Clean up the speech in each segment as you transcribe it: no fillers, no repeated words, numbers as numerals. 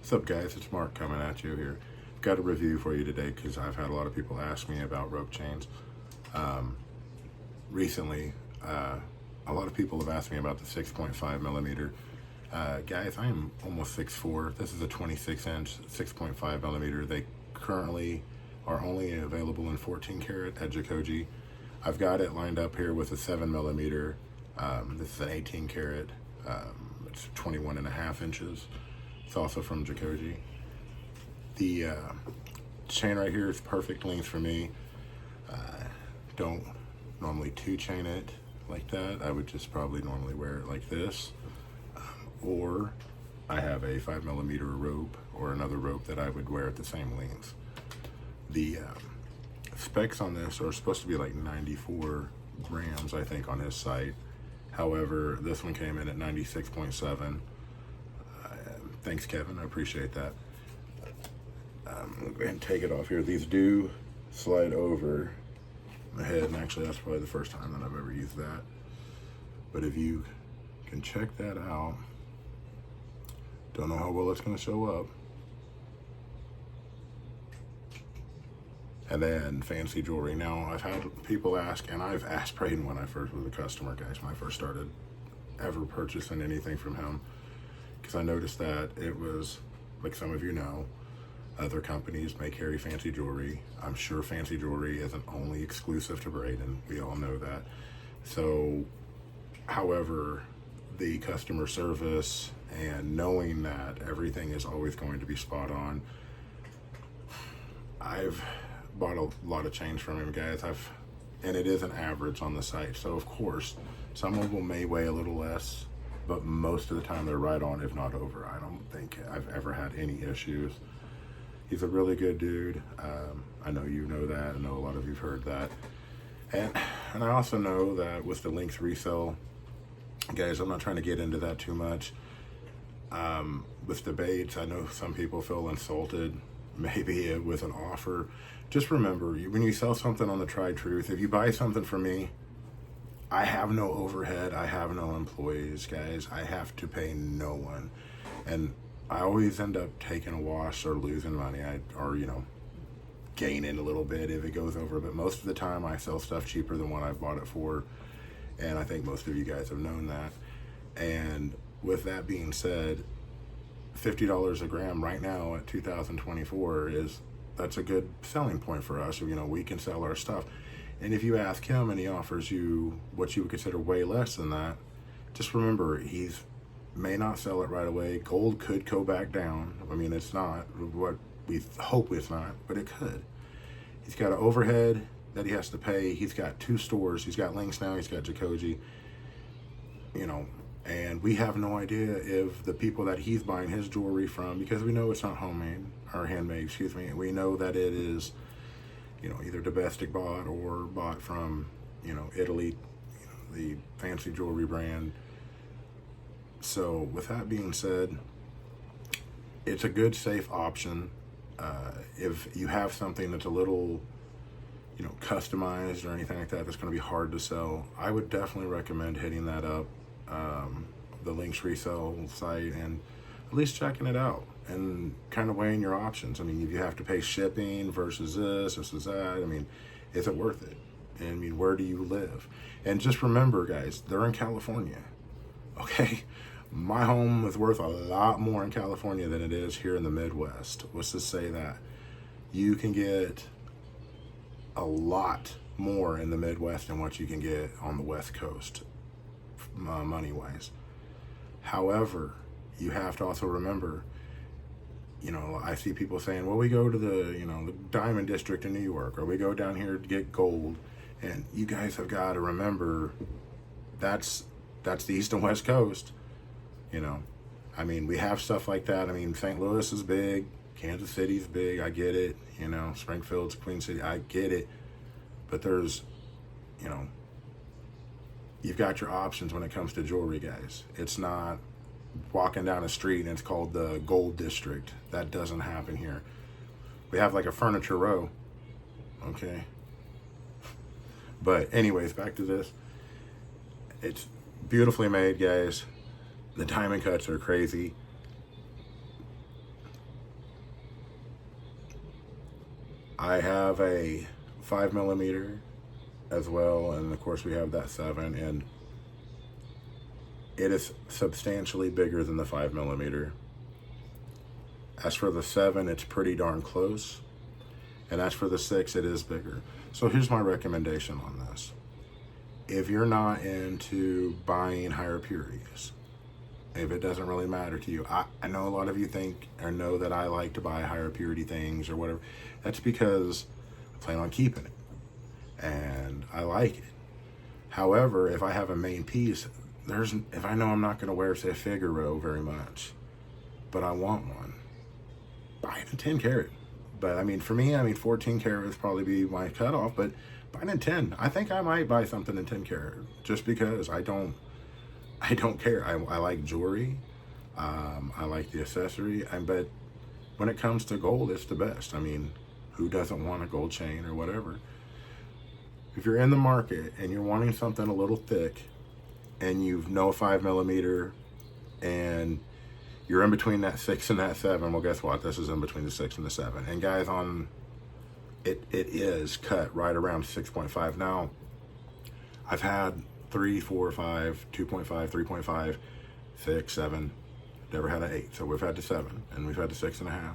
What's up, guys? It's Mark coming at you here. Got a review for you today because I've had a lot of people ask me about rope chains. Recently, a lot of people have asked me about the 6.5 millimeter. Guys, I am almost 6'4". This is a 26-inch 6.5 millimeter. They currently are only available in 14 karat at Jacoje. I've got it lined up here with a 7 millimeter. This is an 18 karat. It's 21.5 inches. It's also from Jacoje. The chain right here is perfect length for me. Don't normally two chain it like that. I would just probably normally wear it like this. Or I have a 5 millimeter rope or another rope that I would wear at the same length. The specs on this are supposed to be like 94 grams, I think, on his site. However, this one came in at 96.7. Thanks, Kevin. I appreciate that. I'll go ahead and take it off here. These do slide over my head, and actually that's probably the first time that I've ever used that. But if you can check that out, don't know how well it's going to show up. And then fancy jewelry. Now, I've had people ask, and I've asked Braden when I first was a customer, guys, when I first started ever purchasing anything from him, because I noticed that it was, like some of you know, other companies may carry fancy jewelry. I'm sure fancy jewelry isn't only exclusive to Braden. We all know that. So, however, the customer service and knowing that everything is always going to be spot on, I've bought a lot of chains from him, guys. And it is an average on the site. So of course, some of them may weigh a little less, but most of the time they're right on, if not over. I don't think I've ever had any issues. He's a really good dude. I know you know that. I know a lot of you've heard that. And I also know that with the links resell, guys, I'm not trying to get into that too much. With debates, I know some people feel insulted, maybe with an offer. Just remember, when you sell something on the Tried Truth, if you buy something from me, I have no overhead, I have no employees, guys. I have to pay no one. And I always end up taking a wash or losing money, or gaining a little bit if it goes over. But most of the time I sell stuff cheaper than what I bought it for. And I think most of you guys have known that. And with that being said, $50 a gram right now at 2024 that's a good selling point for us. We can sell our stuff. And if you ask him and he offers you what you would consider way less than that, just remember, he's may not sell it right away. Gold could go back down. I mean, it's not what we hope it's not, but it could. He's got an overhead that he has to pay. He's got 2 stores. He's got Links now. He's got Jacoje. And we have no idea if the people that he's buying his jewelry from, because we know it's not homemade or handmade, excuse me. We know that it is, either domestic bought or bought from, Italy, the fancy jewelry brand. So with that being said, it's a good, safe option. If you have something that's a little, customized or anything like that, that's going to be hard to sell, I would definitely recommend hitting that up, the Links resale site, and at least checking it out and kind of weighing your options. I mean, if you have to pay shipping versus this versus that, I mean, is it worth it? And I mean, where do you live? And just remember, guys, they're in California, okay? My home is worth a lot more in California than it is here in the Midwest. Let's just say that. You can get a lot more in the Midwest than what you can get on the West Coast, money-wise. However, you have to also remember, I see people saying, well, we go to the Diamond District in New York, or we go down here to get gold. And you guys have got to remember, that's the East and West Coast. I mean, we have stuff like that. I mean, St. Louis is big, Kansas City's big, I get it. Springfield's Queen City, I get it. But there's, you've got your options when it comes to jewelry, guys. It's not walking down a street and it's called the Gold District. That doesn't happen here. We have like a furniture row, okay? But anyways, back to this. It's beautifully made, guys. The diamond cuts are crazy. I have a 5 millimeter as well, and of course we have that 7, and it is substantially bigger than the 5 millimeter. As for the 7, it's pretty darn close, and as for the 6, it is bigger. So here's my recommendation on this. If you're not into buying higher purities, if it doesn't really matter to you, I know a lot of you think or know that I like to buy higher purity things or whatever. That's because I plan on keeping it and I like it. However, if I have a main piece, if I know I'm not going to wear, say, a Figaro very much, but I want one, buy it in 10 karat. But I mean, for me, 14 karat would probably be my cutoff, but buying in 10, I think I might buy something in 10 karat just because I don't care. I like jewelry. I like the accessory. But when it comes to gold, it's the best. I mean, who doesn't want a gold chain or whatever? If you're in the market and you're wanting something a little thick and you know a 5 millimeter and you're in between that 6 and that 7, well, guess what? This is in between the 6 and the 7. And guys, it is cut right around 6.5. Now, I've had 3, 4, 5, 2.5, 3.5, 6, 7. Never had an 8. So we've had the 7 and we've had the 6.5.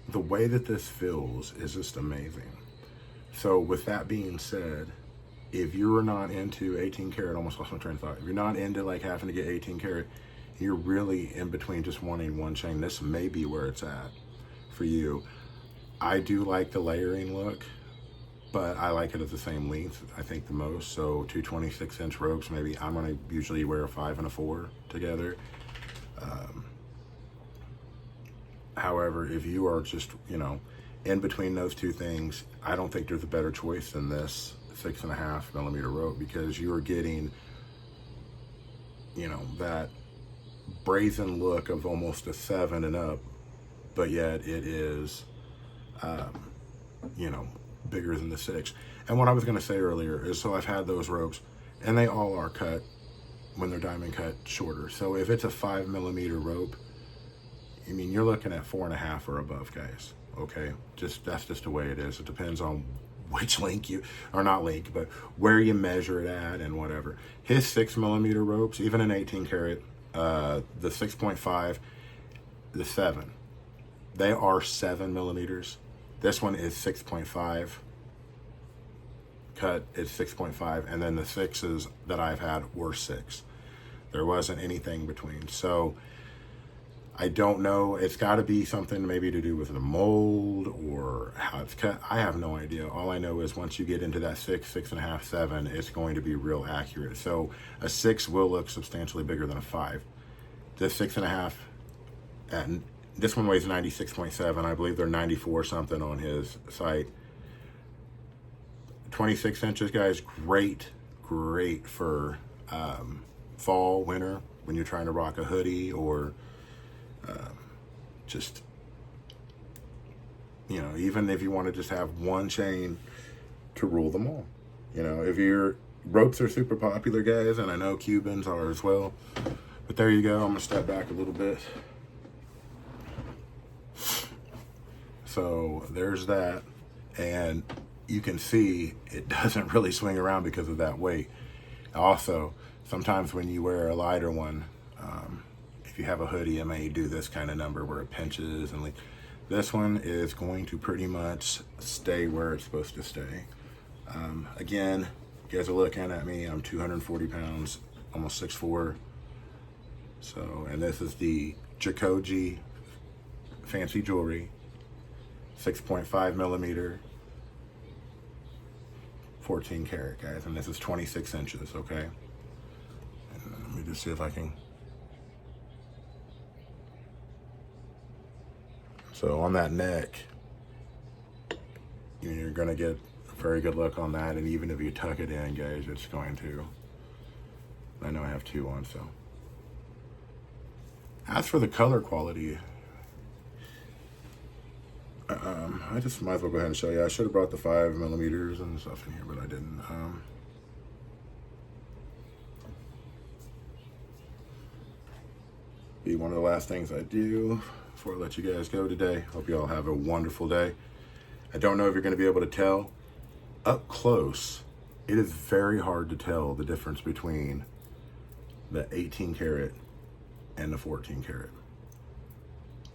The way that this feels is just amazing. So with that being said, if you're not into 18 karat, almost lost my train of thought. If you're not into like having to get 18 karat, you're really in between just wanting one chain, this may be where it's at for you. I do like the layering look, but I like it at the same length, I think, the most. So 2 26-inch ropes, maybe I'm gonna usually wear a 5 and a 4 together. However, if you are just, in between those two things, I don't think there's a better choice than this 6.5 millimeter rope, because you are getting, that brazen look of almost a 7 and up, but yet it is, bigger than the 6. And what I was going to say earlier is, so I've had those ropes, and they all are cut, when they're diamond cut, shorter. So if it's a 5 millimeter rope, you're looking at 4.5 or above, guys. Okay, that's just the way it is. It depends on which link but where you measure it at and whatever. His 6 millimeter ropes, even an 18 karat, the 6.5, the 7, they are 7 millimeters. This one is 6.5 cut. It's 6.5, and then the 6s that I've had were 6. There wasn't anything between. So I don't know. It's got to be something maybe to do with the mold or how it's cut. I have no idea. All I know is once you get into that 6, 6.5, 7, it's going to be real accurate. So a 6 will look substantially bigger than a 5. This 6.5, and this one weighs 96.7. I believe they're 94 something on his site. 26 inches, guys. Great for fall, winter, when you're trying to rock a hoodie or just, even if you want to just have one chain to rule them all. If your ropes are super popular, guys, and I know Cubans are as well, but there you go. I'm gonna step back a little bit. So there's that, and you can see it doesn't really swing around because of that weight. Also, sometimes when you wear a lighter one, if you have a hoodie, it may do this kind of number where it pinches, and this one is going to pretty much stay where it's supposed to stay. Again, you guys are looking at me. I'm 240 pounds, almost 6'4". So, and this is the Jacoje fancy jewelry, 6.5 millimeter, 14 karat, guys, and this is 26 inches. Okay, and let me just see if I can. So on that neck, you're going to get a very good look on that. And even if you tuck it in, guys, it's going to. I know I have 2 on, so. As for the color quality, I just might as well go ahead and show you. I should have brought the 5 millimeters and stuff in here, but I didn't. be one of the last things I do before I let you guys go today. Hope you all have a wonderful day. I don't know if you're going to be able to tell. Up close, it is very hard to tell the difference between the 18 karat and the 14 karat.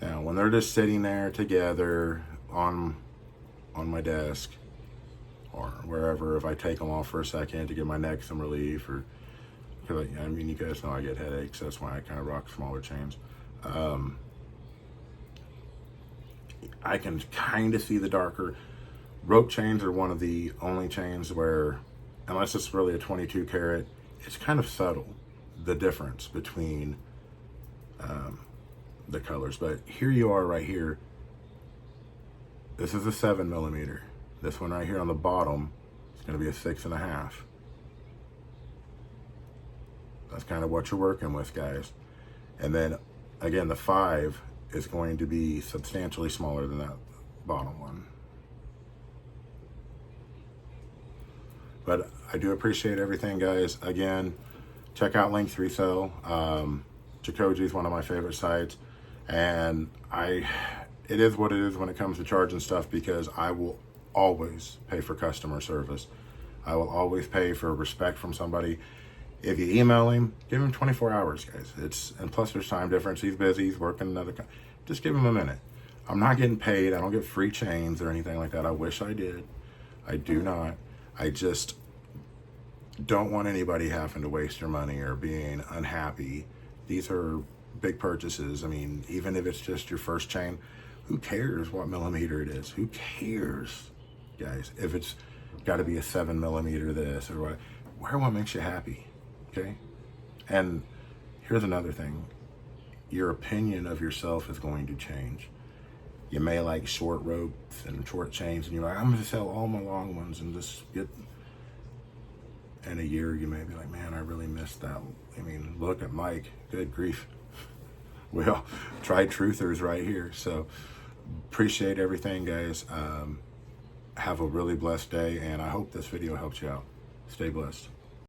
Now, when they're just sitting there together on my desk or wherever, if I take them off for a second to give my neck some relief, or because I mean, you guys know I get headaches, that's why I kind of rock smaller chains. I can kind of see the darker. Rope chains are one of the only chains where, unless it's really a 22 karat, it's kind of subtle, the difference between the colors. But here you are right here. This is a 7 millimeter. This one right here on the bottom is going to be a 6.5. That's kind of what you're working with, guys. And then again, the 5 is going to be substantially smaller than that bottom one. But I do appreciate everything, guys. Again, check out Link's Resell. Jacoje is one of my favorite sites, and it is what it is when it comes to charging stuff, because I will always pay for customer service. I will always pay for respect from somebody. If you email him, give him 24 hours, guys. And plus there's time difference. He's busy, he's working another, just give him a minute. I'm not getting paid. I don't get free chains or anything like that. I wish I did. I do not. I just don't want anybody having to waste your money or being unhappy. These are big purchases. I mean, even if it's just your first chain, who cares what millimeter it is? Who cares, guys? If it's got to be a 7 millimeter this or what, wear what makes you happy, okay? And here's another thing. Your opinion of yourself is going to change. You may like short ropes and short chains, and you're like, I'm going to sell all my long ones and just get... In a year, you may be like, man, I really missed that. I mean, look at Mike. Good grief. Well, tried truthers right here. So appreciate everything, guys. Have a really blessed day, and I hope this video helps you out. Stay blessed.